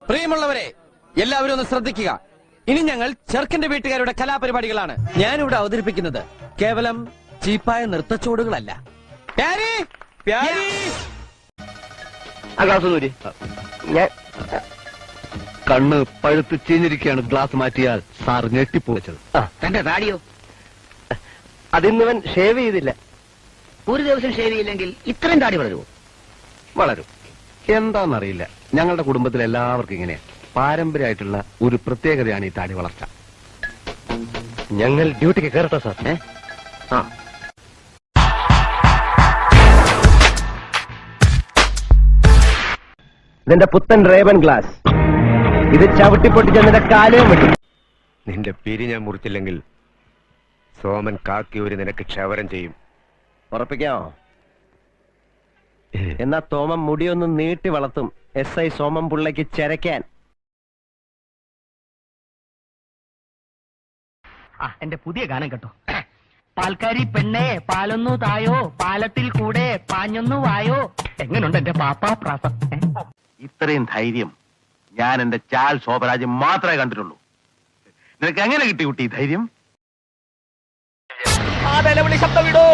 പ്രിയമുള്ളവരെ, എല്ലാവരും ഒന്ന് ശ്രദ്ധിക്കുക. ഇനി ഞങ്ങൾ ചെറുക്കന്റെ വീട്ടുകാരുടെ കലാപരിപാടികളാണ്. ഞാനിവിടെ അവതരിപ്പിക്കുന്നത് കേവലം ചീപ്പായ നൃത്തച്ചോടുകളല്ല. കണ്ണ് പഴുത്ത് ചീഞ്ഞിരിക്കുകയാണ്. ഗ്ലാസ് മാറ്റിയാൽ സാർ ഞെട്ടിപ്പോച്ചത്. തന്റെ താടിയോ? അതിന്നവൻ ഷേവ് ചെയ്തില്ല. ഒരു ദിവസം ഷേവ് ചെയ്യില്ലെങ്കിൽ ഇത്രയും താടി വളരുമോ? വളരും. എന്താണെന്നറിയില്ല, ഞങ്ങളുടെ കുടുംബത്തിൽ എല്ലാവർക്കും ഇങ്ങനെ പാരമ്പര്യമായിട്ടുള്ള ഒരു പ്രത്യേകതയാണ് ഈ താടി വളർച്ച. ഞങ്ങൾ ഡ്യൂട്ടിക്ക് കയറട്ടെ സാർ? ഇതിന്റെ പുത്തൻ റേബൻ ഗ്ലാസ്. ഇത് ചവിട്ടിപ്പൊട്ടിച്ച് നിന്റെ കാലവും വെട്ടി. നിന്റെ പിരി ഞാൻ മുറിച്ചില്ലെങ്കിൽ സോമൻ കാക്കിയൂരി നിനക്ക് ക്ഷവരം ചെയ്യും. ഉറപ്പിക്കാമോ? എന്നാ തോമം മുടിയൊന്ന് നീട്ടി വളർത്തും. SI സോമം പിള്ളയ്ക്ക് ചെരക്കാൻ. എന്റെ പുതിയ ഗാനം കേട്ടോ. പാൽക്കാരി പെണ്ണേ പാലൊന്നു തായോ, പാലത്തിൽ കൂടെ പാഞ്ഞൊന്നു വായോ. എങ്ങനുണ്ട് എന്റെ പാപ്പാ പ്രാസം? ഇത്രയും ധൈര്യം ഞാൻ എന്റെ ചാൽ ശോഭരാജ് മാത്രമേ കണ്ടിട്ടുള്ളൂ. നിനക്ക് എങ്ങനെ കിട്ടി കുട്ടി ധൈര്യം? ആ നിലവിളി ശബ്ദം വിടോ.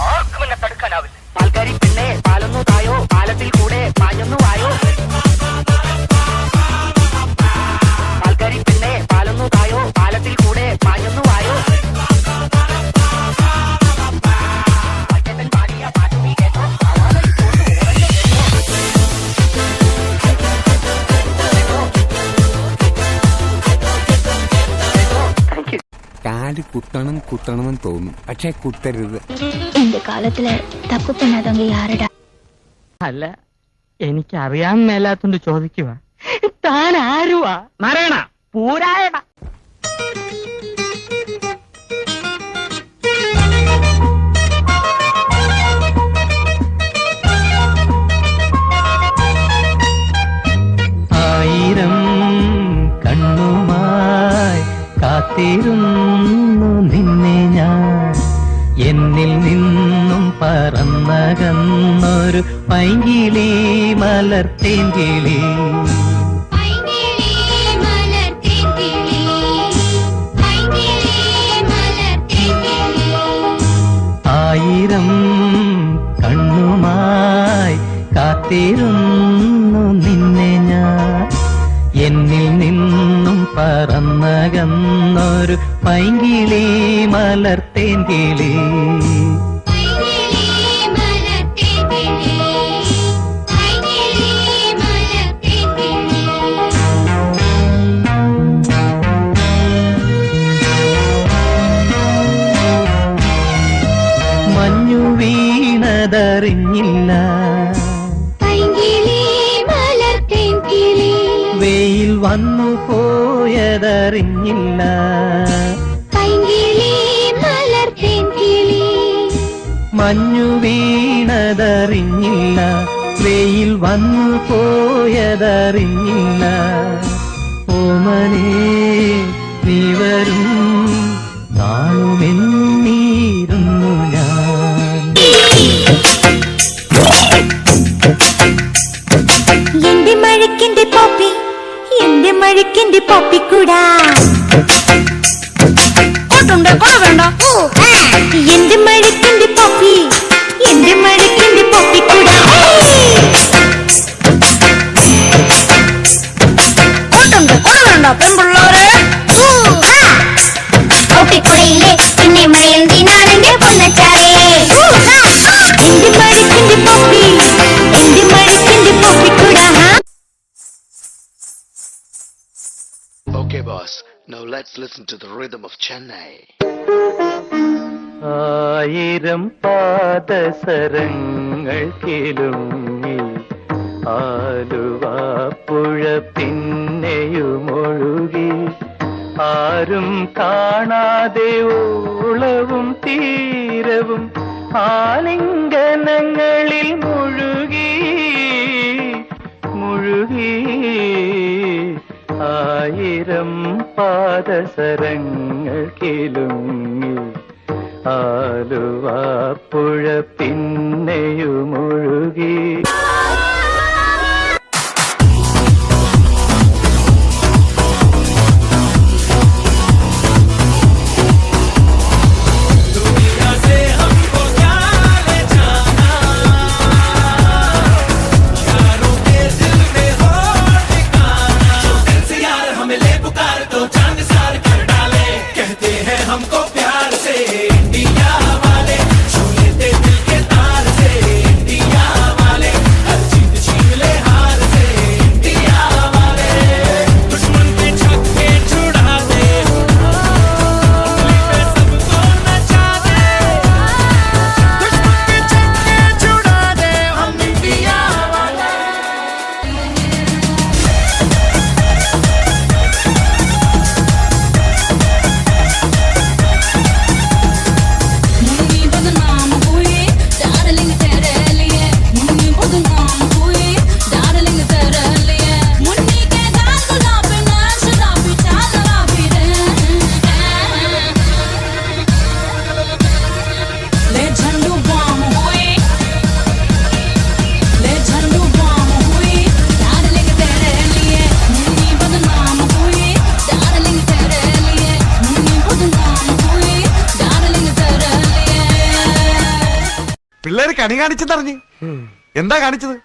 ആർക്കും എന്നെ തടുക്കാനാവില്ല. പാൽക്കാരി പെണ്ണേ പാലൊന്നു തായോ, പാലത്തിൽ കൂടെ പാഞ്ഞൊന്നു വായോ. പാൽക്കാരി പെണ്ണേ പാലൊന്നു തായോ, പാലത്തിൽ കൂടെ പാഞ്ഞൊന്നു വായോ. കാല് കുത്തണമെന്ന് തോന്നും, പക്ഷെ കുത്തരുത്. இந்த காலத்துல தப்பு பண்ணாதவங்க யாருடா? അല്ല, എനിക്കറിയാൻ മേലാത്തോണ്ട് ചോദിക്കുക. താൻ ആരുവാ? നാരായണ പൂരായണ. ആയിരം കണ്ണുമായി കാത്തിരുന്നു നിന്നെ ഞാൻ, എന്നിൽ നിന്നും പറന്നകന്നൊരു പൈങ്കിളി മലർത്തേങ്കിളി. ആയിരം കണ്ണുമായി കാത്തിരുന്നു നിന്നെ ഞാൻ, എന്നിൽ നിന്നും പറന്നകന്നൊരു പൈങ്കിളി മലർത്തേങ്കിളി. മഞ്ഞു വീണതറിഞ്ഞില്ല, വെയിൽ വന്നു പോയതറിഞ്ഞില്ല. മഞ്ഞു വീണതറിഞ്ഞില്ല, വെയിൽ വന്നു പോയതറിഞ്ഞില്ല. ഓമനേ നീ വരും നാളുമെന്നീരുന്നു ഞാൻ. എന്റെ മഴക്കിന്റെ പോപ്പി, എന്റെ മഴക്കിന്റെ പോപ്പിക്കൂടാ. എന്റെ മഴക്കിന്റെ പോപ്പി, എന്റെ മഴക്കിന്റെ പോപ്പിക്കൂടാ. പെൺപിള്ളേരെ പോപ്പിക്കുടയിലെ പിന്നെ മഴയെന്തിനാണെന്റെ പൊന്നച്ചാറേ. എന്റെ മഴക്കിന്റെ പോപ്പി, എന്റെ മഴക്കിന്റെ പോപ്പിക്കൂടാ. Okay, boss. Now let's listen to the rhythm of Chennai. ആയിരം പാദസരങ്ങൾ കിലുങ്ങി ആലുവാപ്പുഴ പിന്നെയുമൊഴുകി, ആരും കാണാതെ ഓളവും തീരവും ആലിംഗനങ്ങളിൽ മുഴുകി മുഴുകി. ആയിരം പാദസരങ്ങൾ കിലുങ്ങി ആലുവാപ്പുഴ പിന്നെയുമൊഴുകി. പിള്ളേര് കണി കാണിച്ചെന്നറിഞ്ഞ് എന്താ കാണിച്ചത്?